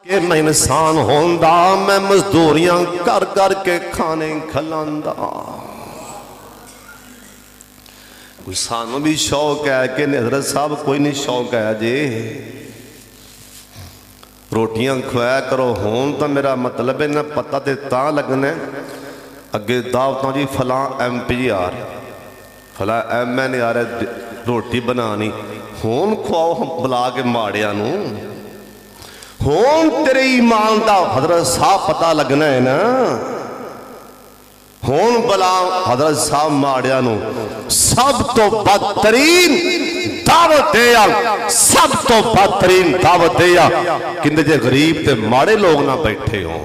کہ میں انسان ہوندا میں مزدوریاں کر کر کے کھانے کھلاندا کوئی سانوں بھی شوق ہے کہ حضرت صاحب کوئی نہیں شوق ہے جی روٹیاں کھوایا کرو ہون تو میرا مطلب ہے نہ پتہ تے تاں لگنا اگے دعوتاں جی فلاں ایم پی آ رہے فلاں ایم این آ رہے روٹی بنانی ہون کھواؤ ہم بلا کے ماڑیاں نو ہون تیرے ایمان دا حضرت صاحب پتہ لگنا ہے نا ہون بلا حضرت صاحب ماڑیاں نو سب تو بدترین دعوت دیا سب تو بدترین دعوت دیا کندے جے غریب تے ماڑے لوگ نہ بیٹھے ہوں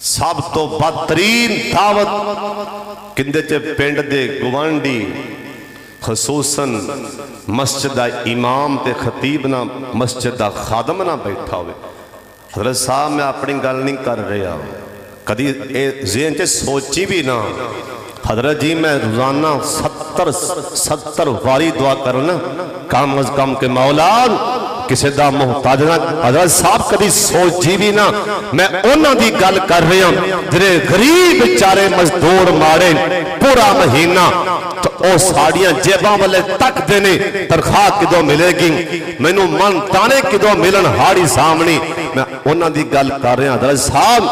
سب تو بدترین دعوت کندے جے پینڈ دے گوانڈی خصوصاً مسجد امام تے خطیب نہ مسجد خادم نہ بیٹھا ہوئے حضرت صاحب میں اپنی گل نہیں کر رہا کدی ذہن چے سوچی بھی نہ حضرت جی میں روزانہ 70 واری دعا کرنا کم از کم کے مولا کسی دا محتاج نہ حضرت صاحب کدی سوچی بھی نہ میں انہاں دی گل کر رہا ہوں جنہیں غریب بیچارے مزدور مارے پورا مہینہ تو او ساڑیاں جیباں والے تک دینے تنخواہ کدو ملے گی مینوں من تانے کدو ملن ہاڑی سامنی میں انہاں دی گل کر رہا ہوں حضرت صاحب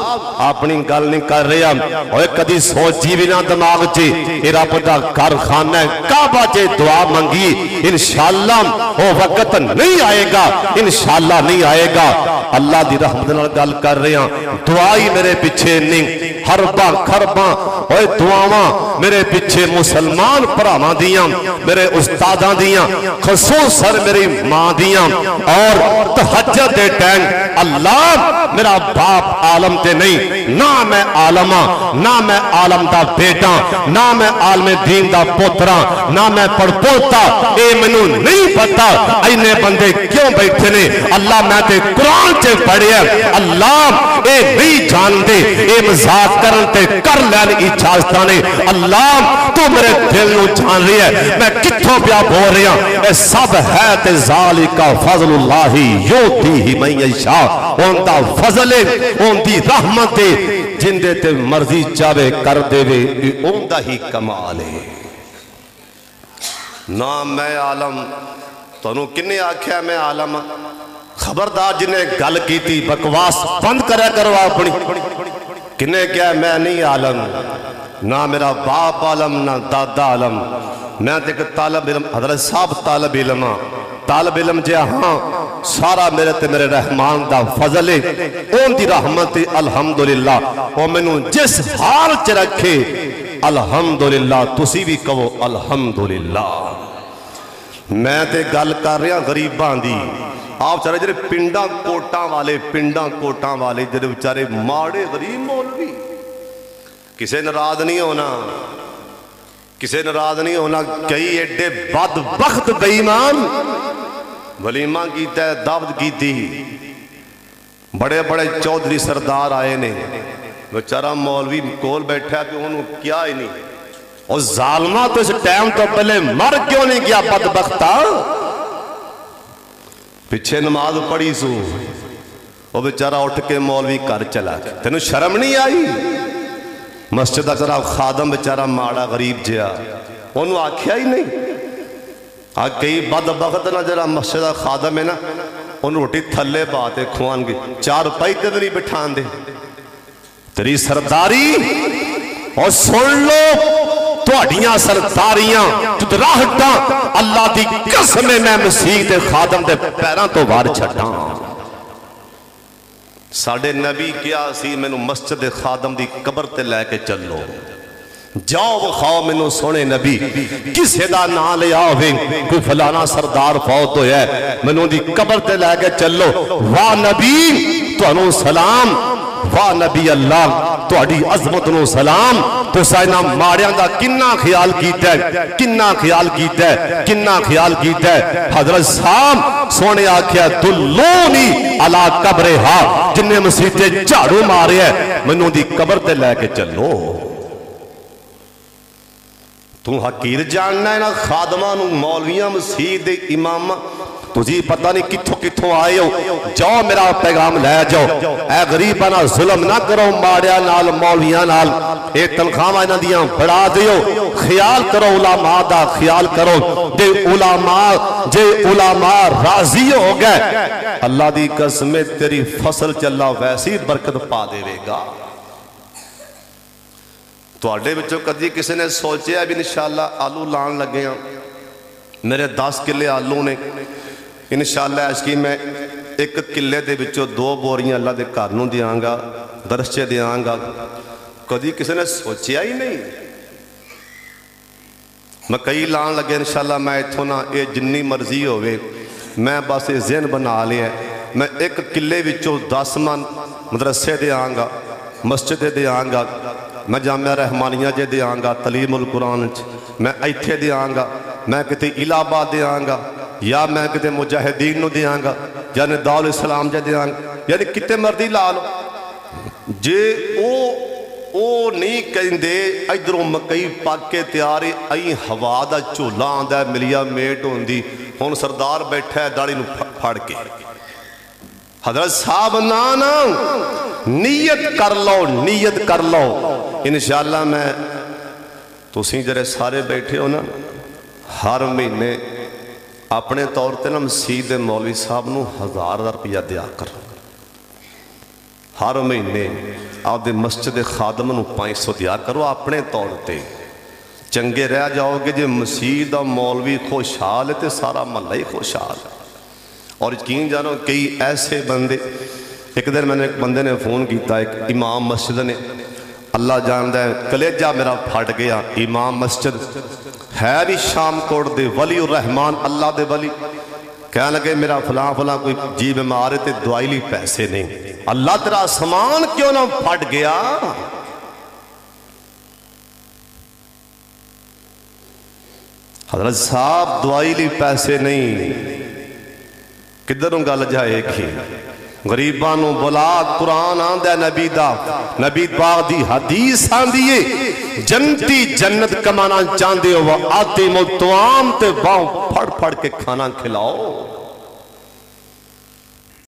اپنی گل نہیں کر رہا اوے کدی سوچی بھی نہ دماغ چے اے رب دا گھر خانہ کعبہ چے دعا منگی انشاءاللہ وہ وقت نہیں آئے گا انشاءاللہ نہیں آئے گا اللہ دی رحمت نال گل کر رہے ہیں دعائی میرے پیچھے نہیں حرباں کھرباں اوے دعاواں میرے پیچھے مسلمان پراواں دیاں میرے استاداں دیاں خصوصاً میری ماں دیاں اور تہجد دے ٹائم اللہ میرا باپ عالم تے نہیں نہ میں عالماں نہ میں عالم دا بیٹا نہ میں عالم دین دا پوترا نہ میں پڑپوتا اے منو نہیں پتا اینے بندے کیوں بیٹھے نے اللہ میں تے قرآن چے پڑھے اللہ اے نہیں جان دے اے مزاق کرن تے کر لین اجازتانے اللہ تو میرے دل نو جان رہی ہے میں کتھوں پیا بول رہی ہوں اے سب ہے تے ذالکا فضل اللہ یوتی ہی من یشاء ان دا فضل ان دی رحمت جن دے تے مرضی چاہے کر دے وے ان دا ہی کمال ہے نام میں عالم تو انہوں کنے آکھیا میں عالم خبردار جنہیں گل کی تھی بکواس بند کرے کرو اپنی کنے کیا میں نہیں عالم نہ میرا باپ عالم نہ دادا عالم میں دیکھ طالب علم حضرت صاحب طالب علم جے ہاں سارا میرے تے میرے رحمان دا فضل اون دی رحمت الحمدللہ او منوں جس حال چ رکھے الحمدللہ تسی بھی کہو الحمدللہ میں تے گل کر رہا غریباں دی آپ چارے جرے پنڈاں کوٹاں والے جرے بچارے ماڑے غریب مولوی کسے ناراض نہیں ہونا کئی ایڈے بدبخت بے ایمان ولیمہ کیتا ہے دعوت کی تھی بڑے بڑے چودھری سردار آئے نے بچارہ مولوی کول بیٹھا کہ انہوں کیا ہی نہیں اور ظالمہ تو اس ٹائم تو پہلے مر کیوں نہیں کیا بدبختہ پچھے نماز پڑھی سو وہ بیچارہ اٹھ کے مولوی کر چلا تینوں شرم نہیں آئی مسجد اکرا خادم بیچارہ ماڑا غریب جیا انہوں آکھیا ہی نہیں کئی بدبخت نہ جرا مسجد خادم ہے نا انہوں روٹی تھلے باتے کھوان گی چار پائی تے نہیں بٹھان دے تیری سرداری اور سن لو توڑیاں سرداریاں تو راہٹاں اللہ دی قسم میں مسیح تے خادم دے پیران تو وار چھٹاں ساڑھے نبی کیا سی میں نو مسجد خادم دی قبر تے لے کے چلو جاؤ وخاؤ میں نو سونے نبی کسے دا نہ لے آوے کوئی فلانا سردار فوت ہویا ہے میں نو دی قبر تے لے کے چلو واہ نبی تو انو سلام واہ نبی اللہ تو اڈی عظمت نو سلام تو سائنہ ماڑیاں دا کنہ خیال کیتا ہے حضرت صاحب سونے آکھیا دلونی علا قبرہا جنہیں مسیحتے جھاڑو مارے ہیں منوں دی قبر تے لے کے چلو تو حقیر جاننا ہے نا خادمانو مولویاں مسیح دے امامہ تجھے پتہ نہیں کتھوں کتھوں آئے ہو، جاؤ میرا پیغام لے جاؤ، اے غریبانا ظلم نہ کرو ماڑیا نال مولویاں نال، اے تنخواہ انہاں دیاں بڑھا دیو، خیال کرو علماء دا خیال کرو، جے علماء راضی ہو گئے اللہ دی قسم تیری فصل چلا ویسی برکت پا دے گا۔ تو آڈے بچوں کدی کسی نے سوچے اب انشاءاللہ آلو لان لگے ہیں، میرے 10 کلے آلو نے، انشاءاللہ اس کی میں 1 کلے دے بچوں 2 بوریاں اللہ دے کارنوں دیاں گا، درشچے دیاں گا، کدی کسی نے سوچیا ہی نہیں۔ میں کئی لان لگے انشاءاللہ میں اتھوں نہ اے جنی مرضی ہوئے، میں بس ذہن بنا لیا ہے، میں 1 کلے بچوں 10 من مدرسے دیاں گا، مسجد دیاں گا، میں جامعہ رحمانیہ جے دیاں گا، تعلیم القرآن میں ایتھے دیاں گا، میں کتے الہ آباد دیاں گا، یا میں کتے مجاہدین نو دیاں گا، یعنی دار الاسلام جے دیاں گا، یعنی کتے مردی لالو جے او نہیں کہیں دے ادھروں مکئی پاک کے تیاری این ہوا دا چولا آندہ ہے ملیا میٹ ہوندی ہون سردار بیٹھا ہے داڑی نو پھاڑ کے حضرت صاحب نانا نیت کر لو انشاءاللہ میں تو سی جرے سارے بیٹھے ہو نا ہر مہینے اپنے طور تے نا مسجد مولوی صاحب نو 1000 روپیہ دیا کر، ہر مہینے آپ دے مسجد خادم نو 500 دیا کرو اپنے طور تے، چنگے رہ جاؤ گے جے مسجد مولوی خوشحال ہے تے سارا محلہ ہی خوشحال ہے۔ اور یقین جانو کئی ایسے بندے، ایک دن میں نے ایک بندے نے فون کیتا، ایک امام مسجد نے، اللہ جاندہ ہے کلیجہ میرا پھٹ گیا، امام مسجد ہے بھی شام کوٹ دے ولی الرحمن اللہ دے ولی، کہنے لگے میرا فلاں کوئی جی بیمار تے دعائی لی پیسے نہیں، اللہ تیرا سامان کیوں نہ پھٹ گیا؟ حضرت صاحب دعائی لی پیسے نہیں، کدھروں گل جائے گی؟ غریبانوں بلا قرآن آندہ نبی دا، نبی پاک دی حدیث آندیے جنتی جنت کمانا چاندے ہو وہ آتے ملتوام تے باؤں پھڑ پھڑ کے کھانا کھلاؤ۔